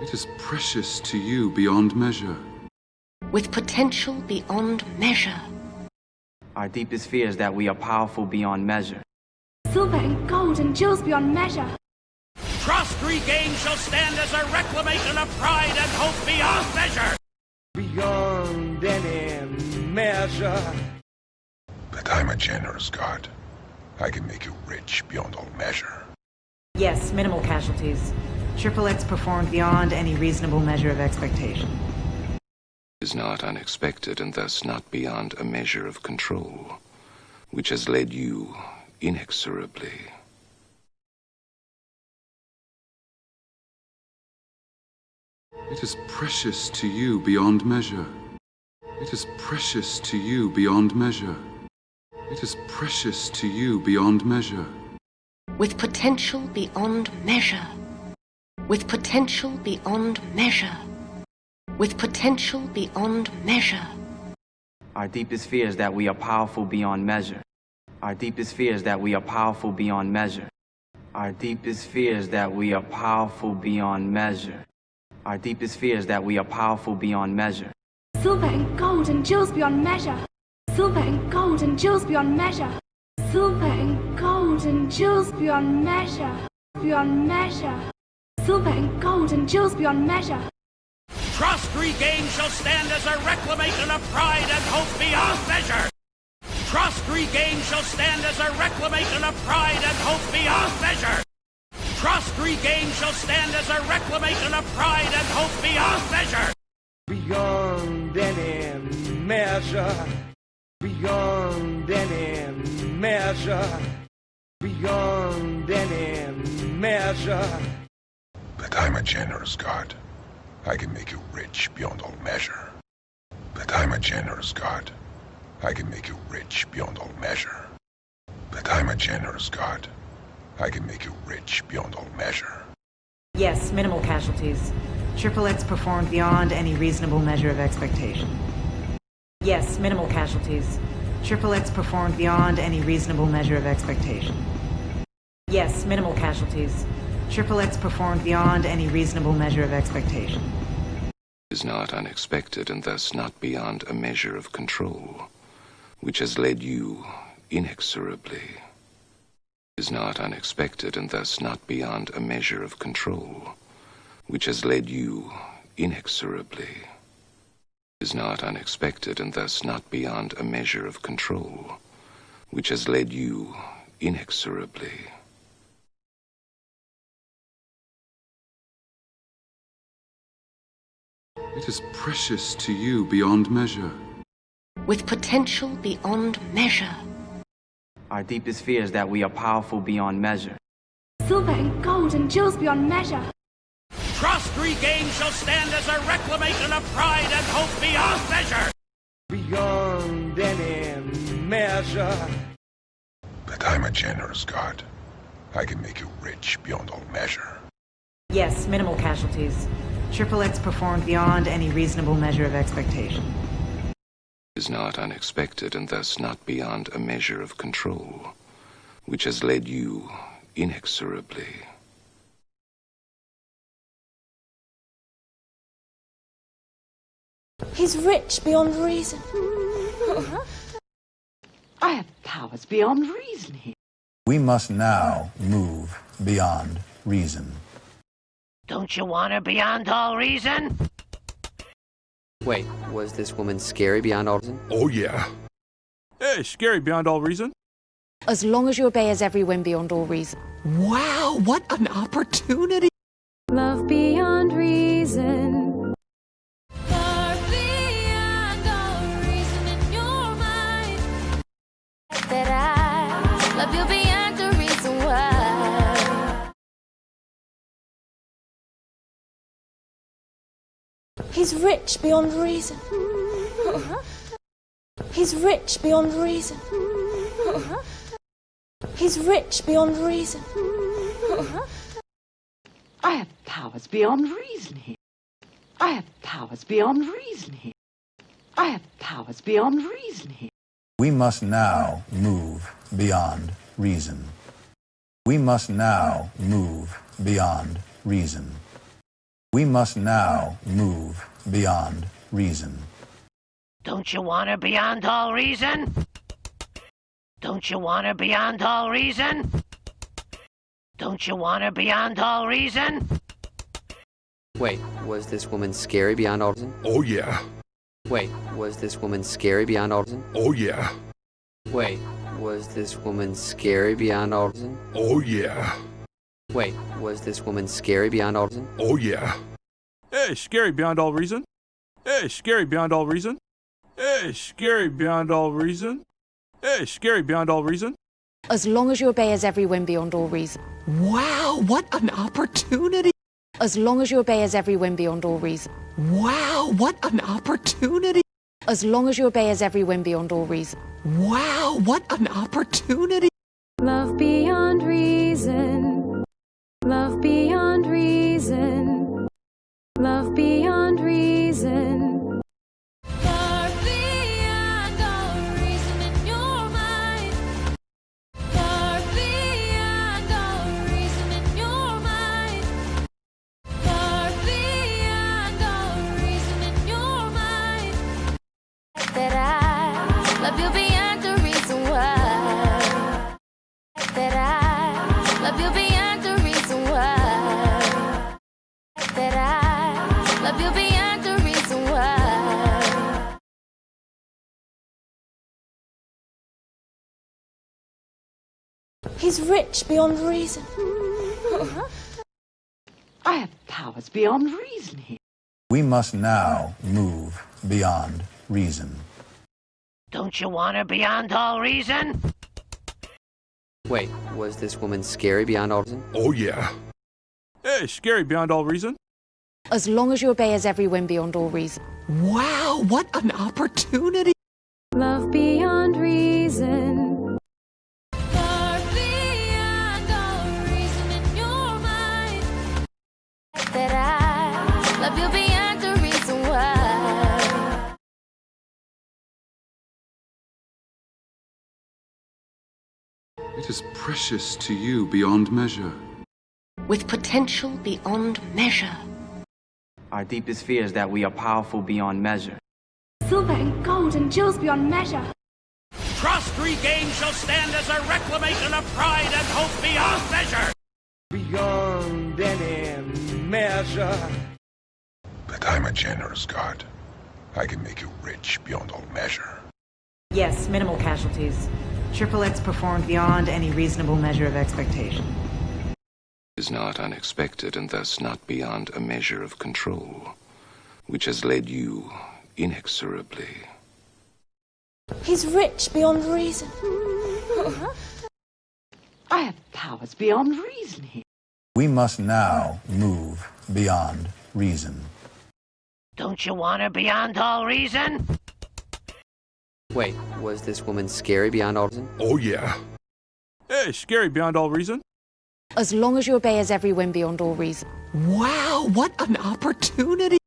It is precious to you beyond measure. With potential beyond measure. Our deepest fear is that we are powerful beyond measure. Silver and gold and jewels beyond measure. Trust regained shall stand as a reclamation of pride and hope beyond measure. Beyond any measure. But I'm a generous God. I can make you rich beyond all measure. Yes, minimal casualties. Triple X performed beyond any reasonable measure of expectation. Is not unexpected and thus not beyond a measure of control, which has led you inexorably. It is precious to you beyond measure. It is precious to you beyond measure. It is precious to you beyond measure. With potential beyond measure. With potential beyond measure. With potential beyond measure. Our deepest fear is that we are powerful beyond measure. Our deepest fear is that we are powerful beyond measure. Our deepest fear is that we are powerful beyond measure. Our deepest fear is that we are powerful beyond measure. Silver and gold and jewels beyond measure. Silver and gold and jewels beyond measure. Silver and gold and jewels beyond measure. Beyond measure. Silver and gold and jewels beyond measure. Trust regained shall stand as a reclamation of pride and hope beyond measure. Trust regained shall stand as a reclamation of pride and hope beyond measure. Trust regained shall stand as a reclamation of pride and hope beyond measure. Beyond any measure. Beyond any measure. Beyond any measure. But I'm a generous God. I can make you rich beyond all measure. But I'm a generous God. I can make you rich beyond all measure. But I'm a generous God. I can make you rich beyond all measure. Yes, minimal casualties. Triple X performed beyond any reasonable measure of expectation. Yes, minimal casualties. Triple X performed beyond any reasonable measure of expectation. Yes, minimal casualties. Triple X performed beyond any reasonable measure of expectation. Is not unexpected and thus not beyond a measure of control, which has led you inexorably. Is not unexpected and thus not beyond a measure of control, which has led you inexorably. Is not unexpected and thus not beyond a measure of control, which has led you inexorably. It is precious to you beyond measure. With potential beyond measure. Our deepest fear is that we are powerful beyond measure. Silver and gold and jewels beyond measure. Trust regained shall stand as a reclamation of pride and hope beyond measure. Beyond any measure. But I'm a generous God. I can make you rich beyond all measure. Yes, minimal casualties. Triple X performed beyond any reasonable measure of expectation. Is not unexpected and thus not beyond a measure of control, which has led you inexorably. He's rich beyond reason. I have powers beyond reason here. We must now move beyond reason. Don't you want her beyond all reason? Wait, was this woman scary beyond all reason? Oh, yeah. Hey, scary beyond all reason? As long as you obey us every whim beyond all reason. Wow, what an opportunity! Love beyond reason. Far beyond all reason in your mind. That I love you beyond the reason why. He's rich beyond reason. He's rich beyond reason. He's rich beyond reason. I have powers beyond reason here. I have powers beyond reason here. I have powers beyond reason here. We must now move beyond reason. We must now move beyond reason. We must now move beyond reason. Don't you want her beyond all reason? Don't you want her beyond all reason? Don't you want her beyond all reason? Wait, was this woman scary beyond all reason? Oh yeah. Wait, was this woman scary beyond all reason? Oh yeah. Wait, was this woman scary beyond all reason? Oh yeah. Wait, was this woman scary beyond all reason? Oh yeah. Hey, scary beyond all reason. Hey, scary beyond all reason. Hey, scary beyond all reason. Hey, scary beyond all reason. As long as you obey as every whim beyond all reason. Wow, what an opportunity! As long as you obey as every whim beyond all reason. Wow, what an opportunity! As long as you obey as every whim beyond all reason. Wow, what an opportunity! Love beyond reason. Love beyond reason. Love beyond reason. Far beyond all reason in your mind. Far beyond all reason in your mind. Far beyond all reason in your mind. That I love you beyond the reason why. That I love you beyond the reason why. That I love you beyond the reason why. He's rich beyond reason. I have powers beyond reason here. We must now move beyond reason. Don't you want her beyond all reason? Wait, was this woman scary beyond all reason? Oh yeah. Hey, scary beyond all reason. As long as you obey as every whim beyond all reason. Wow, what an opportunity! Love beyond reason. Far beyond all reason in your mind. That I love you beyond the reason why. It is precious to you beyond measure. With potential beyond measure. Our deepest fear is that we are powerful beyond measure. Silver and gold and jewels beyond measure. Trust regained shall stand as a reclamation of pride and hope beyond measure. Beyond any measure. But I'm a generous God. I can make you rich beyond all measure. Yes, minimal casualties. X performed beyond any reasonable measure of expectation. Is not unexpected and thus not beyond a measure of control, which has led you inexorably. He's rich beyond reason. I have powers beyond reason here. We must now move beyond reason. Don't you want her beyond all reason? Wait, was this woman scary beyond all reason? Oh yeah. Hey, scary beyond all reason. As long as you obey as every whim beyond all reason. Wow, what an opportunity!